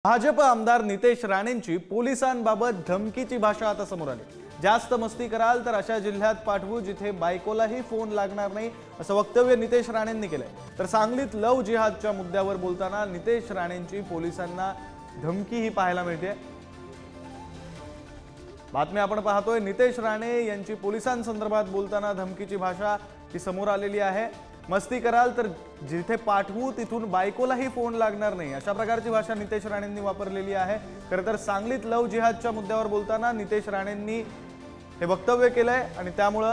भाजप आमदार नितेश राणेंची पोलिसांबाबत धमकीची भाषा आता समोर आली। जास्त मस्ती कराल तर अशा जिल्ह्यात पाठवू जिथे बायकोलाही फोन लागणार नाही, असं वक्तव्य नितेश राणेंनी केलंय। तर सांगलीत लव जिहादच्या मुद्द्यावर बोलताना नितेश राणेंची पोलिसांना धमकी ही पाहायला मिळते। बातमी आपण पाहतोय, नितेश राणे यांची पोलिसांसंदर्भात बोलताना धमकीची भाषा ही समोर आलेली आहे। मस्ती कराल तर जिथे पाठवू तिथून बायकोलाही फोन लागणार नाही, अशा प्रकारची भाषा नितेश राणेंनी वापरलेली आहे। खरं तर सांगलीत लव जिहादच्या मुद्द्यावर बोलताना नितेश राणेंनी हे वक्तव्य केलंय आणि त्यामुळे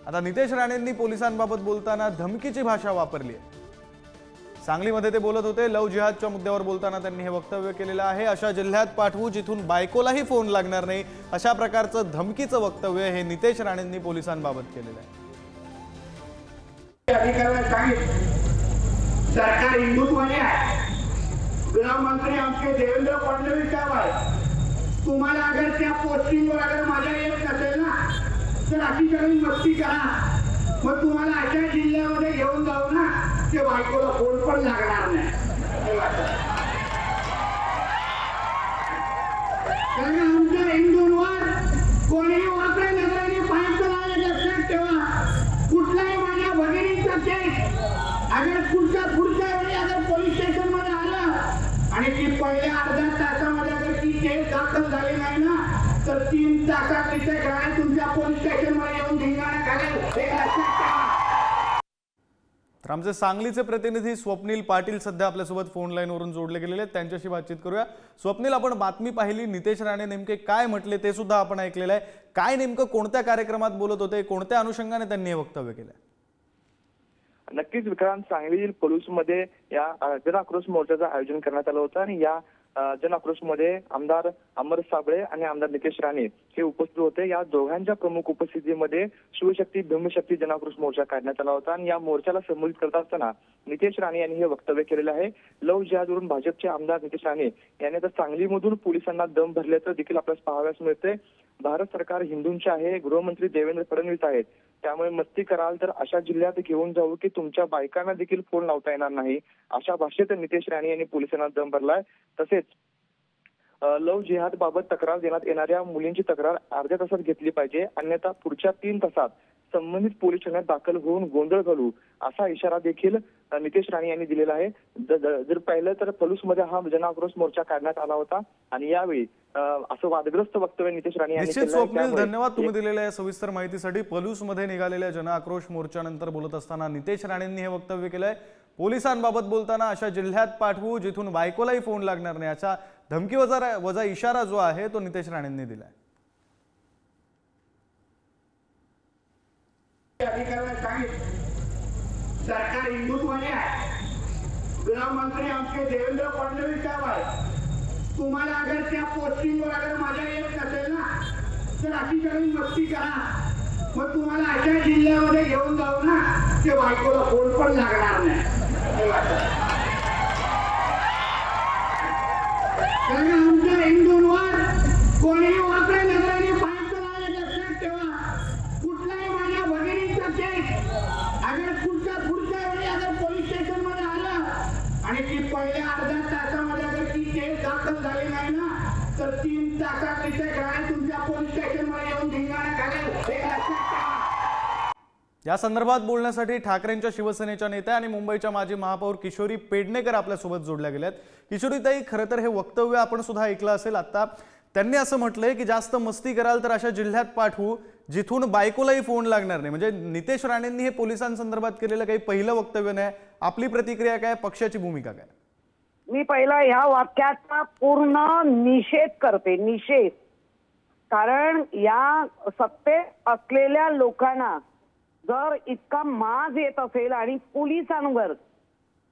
आता नितेश राणेंनी पोलिसांबाबत बोलताना धमकीची भाषा वापरली आहे। सांगलीमध्ये ते बोलत होते, लव जिहादच्या मुद्द्यावर बोलताना त्यांनी हे वक्तव्य केलेलं आहे। अशा जिल्ह्यात पाठवू जिथून बायकोलाही फोन लागणार नाही, अशा प्रकारचं धमकीचं वक्तव्य हे नितेश राणेंनी पोलिसांबाबत केलेलं आहे। अधिकाऱ्यांना सांगितलं सरकार हिंदुत्वाने आहे, गृहमंत्री आमचे देवेंद्र फडणवीस साहेब आहे। तुम्हाला अगर त्या पोस्टिंगवर अगर माझ्या येत नसेल ना तर अशी काही मस्ती करा, मग तुम्हाला अशा जिल्ह्यामध्ये घेऊन जाऊ ना ते बायकोला फोन पण लागणार नाही। कारण आमच्या हिंदूंवर कोणी वापरे नजरेने पाहायचं नाही, लक्षात ठेवा। कुठलाही माझ्या भगिनीचा केस अगर पुढच्या वेळी अगर पोलीस स्टेशन मध्ये आलं आणि ती पहिल्या अर्ध्या तासामध्ये अगर ती केस दाखल झाली नाही ना तर 3 तासात तिथे काय तुमच्या पोलीस स्टेशन मध्ये येऊन धिंगाणा घालेल, हे लक्षात ठेवा। तर आमचे सांगलीचे प्रतिनिधी स्वप्नील पाटील सध्या आपल्यासोबत फोन लाईनवरून जोडले गेलेले आहेत, त्यांच्याशी बातचीत करूया। स्वप्नील, आपण बातमी पाहिली, नितेश राणे नेमके काय म्हटले ते सुद्धा आपण ऐकलेलं आहे। काय नेमकं कोणत्या कार्यक्रमात बोलत होते, कोणत्या अनुषंगाने त्यांनी हे वक्तव्य केलं? नक्कीच विक्रांत, सांगली पोलीसमध्ये या जन आक्रोश मोर्चाचं आयोजन करण्यात आलं होतं आणि या जन आक्रोशमध्ये आमदार अमर साबळे आणि आमदार नितेश राणे हे उपस्थित होते। या दोघांच्या प्रमुख उपस्थितीमध्ये शिवशक्ती भीमशक्ती जन आक्रोश मोर्चा काढण्यात आला होता आणि या मोर्चाला संबोधित करत असताना नितेश राणे यांनी हे वक्तव्य केलेलं आहे। लव जिहादवरून भाजपचे आमदार नितेश राणे यांनी तर सांगलीमधून पोलिसांना दम भरल्याचं देखील आपल्याला पाहावयास मिळते। भारत सरकार हिंदूंचे आहे, गृहमंत्री देवेंद्र फडणवीस आहेत, त्यामुळे मस्ती कराल तर अशा जिल्ह्यात घेऊन जाऊ की तुमच्या बायकांना देखील फोन लावता येणार नाही, अशा भाषेत नितेश राणे यांनी पोलिसांना दम भरलाय। तसेच लव जिहाद बाबत तक्रार देण्यात येणाऱ्या मुलींची तक्रार अर्ध्या तासात घेतली पाहिजे, अन्यथा पुढच्या 3 तासात संबंधित पोलीस ठाण्यात दाखल होऊन गोंधळ घालू, असा इशारा देखील नितेश राणे यांनी दिलेला आहे। जर पाहिलं तर पलूसमध्ये हा जन आक्रोश मोर्चा काढण्यात आला होता आणि यावेळी असं वादग्रस्त वक्तव्य नितेश राणे यांनी केलं। स्वप्नील, धन्यवाद तुम्ही दिलेल्या सविस्तर माहितीसाठी। पलूसमध्ये निघालेल्या जन आक्रोश मोर्चानंतर बोलत असताना नितेश राणेंनी हे वक्तव्य केलंय। पोलिसांबाबत बोलताना अशा जिल्ह्यात पाठवू जिथून बायकोलाही फोन लागणार नाही, असा धमकी वजा इशारा जो आहे तो नितेश राणेंनी दिलाय। अधिकाऱ्यांना सांगितलं सरकार हिंदुत्वाने आहे, गृहमंत्री आमचे देवेंद्र फडणवीस साहेब आहे। तुम्हाला अगर त्या पोस्टिंगवर अगर माझ्या येत नसेल ना तर अशी काही मस्ती करा, मग तुम्हाला अशा जिल्ह्यामध्ये घेऊन जाऊ ना ते बायकोला फोन पण लागणार नाही। कारण आमच्या हिंदूंवर कोणी वापरे नजरेने पाहायचं नाही, लक्षात ठेवा। कुठलाही माझ्या भगिनीचा केस अगर पुढच्या वेळी अगर पोलीस स्टेशन मध्ये आलं आणि ती पहिल्या अर्ध्या तासामध्ये अगर ती केस दाखल झाली नाही ना तर 3 तासात तिथे काय तुमच्या पोलीस स्टेशन मध्ये येऊन धिंगाणा घालेल, हे लक्षात ठेवा। या संदर्भात बोलण्यासाठी ठाकरेंच्या शिवसेनेच्या नेत्या आणि मुंबईच्या माजी महापौर किशोरी पेडणेकर आपल्यासोबत जोडल्या गेल्यात। किशोरीताई, खरं तर हे वक्तव्य आपण सुद्धा ऐकलं असेल। आता त्यांनी असं म्हटलंय की जास्त मस्ती कराल तर अशा जिल्ह्यात पाठवू जिथून बायकोलाही फोन लागणार नाही। म्हणजे नितेश राणेंनी हे पोलिसांसंदर्भात केलेलं काही पहिलं वक्तव्य नाही। आपली प्रतिक्रिया काय, पक्षाची भूमिका काय? मी पहिला ह्या वाक्याचा पूर्ण निषेध करते, निषेध। कारण या सत्तेत असलेल्या लोकांना जर इतका माज येत असेल आणि पोलिसांवर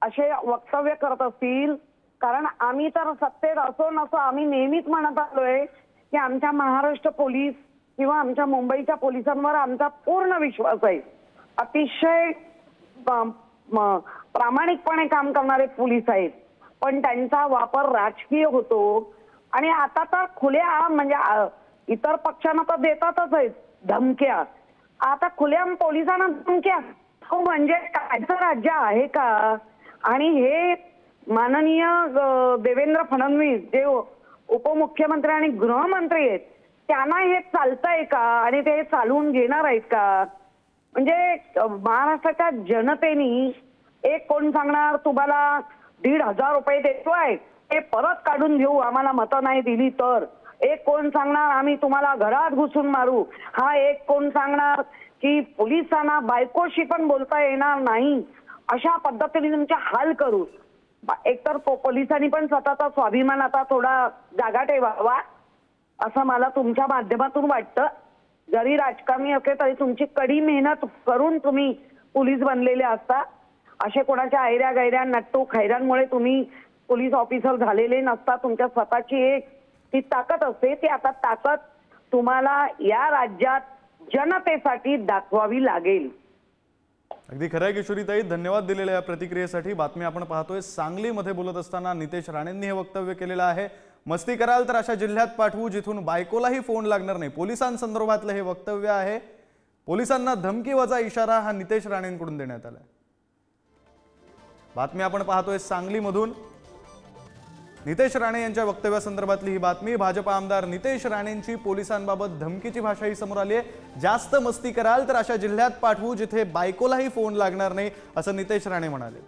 असे वक्तव्य करत असतील, कारण आम्ही तर सत्तेत असो नसो आम्ही नेहमीच म्हणत आलोय की आमच्या महाराष्ट्र पोलीस किंवा आमच्या मुंबईच्या पोलिसांवर आमचा पूर्ण विश्वास आहे। अतिशय प्रामाणिकपणे काम करणारे पोलीस आहेत, पण त्यांचा वापर राजकीय होतो आणि आता तर खुल्या म्हणजे इतर पक्षांना तर देतातच आहेत धमक्या, आता खुल्या पोलिसांना धमक्या, म्हणजे कायचं राज्य आहे का? आणि हे माननीय देवेंद्र फडणवीस जे उपमुख्यमंत्री आणि गृहमंत्री आहेत त्यांना हे चालतंय का आणि ते चालवून घेणार आहेत का? म्हणजे महाराष्ट्राच्या जनतेनी एक कोण सांगणार तुम्हाला 1,500 रुपये देतोय ते परत काढून घेऊ आम्हाला मतं नाही दिली तर, एक कोण सांगणार आम्ही तुम्हाला घरात घुसून मारू, हा एक कोण सांगणार की पोलिसांना बायकोशी पण बोलता येणार नाही, अशा पद्धतीने तुमचे हाल करू. एकतर पोलिसांनी पण स्वतःचा स्वाभिमान आता थोडा जागा ठेवावा असं मला तुमच्या माध्यमातून वाटतं. जरी राजकारणी असले तरी तुमची कडी मेहनत करून तुम्ही पोलीस बनलेले असता. असे कोणाच्या ऐऱ्या गैऱ्या नट्टू खैऱ्यांमुळे तुम्ही पोलीस ऑफिसर झालेले नसता. तुमच्या स्वतःची एक ती ताकद असते, ती आता ताकद तुम्हाला या राज्यात जनतेसाठी दाखवावी लागेल. अगदी खरं आहे किशोरीताई, धन्यवाद दिलेल्या या प्रतिक्रियेसाठी. बातमी आपण पाहतोय सांगलीमध्ये बोलत असताना नितेश राणेंनी हे वक्तव्य केलेलं आहे. मस्ती कराल तर अशा जिल्ह्यात पाठवू जिथून बायकोलाही फोन लागणार नाही, पोलिसांसंदर्भातलं हे वक्तव्य आहे. पोलिसांना धमकीवजा इशारा हा नितेश राणेंकडून देण्यात आला. बातमी आपण पाहतोय सांगलीमधून नितेश राणे यांच्या वक्तव्यासंदर्भातली ही बातमी. भाजपा आमदार नितेश राणेंची पोलिसांबाबत धमकीची भाषाही समोर आली आहे. जास्त मस्ती कराल तर अशा जिल्ह्यात पाठवू जिथे बायकोलाही फोन लागणार नाही, असं नितेश राणे म्हणाले.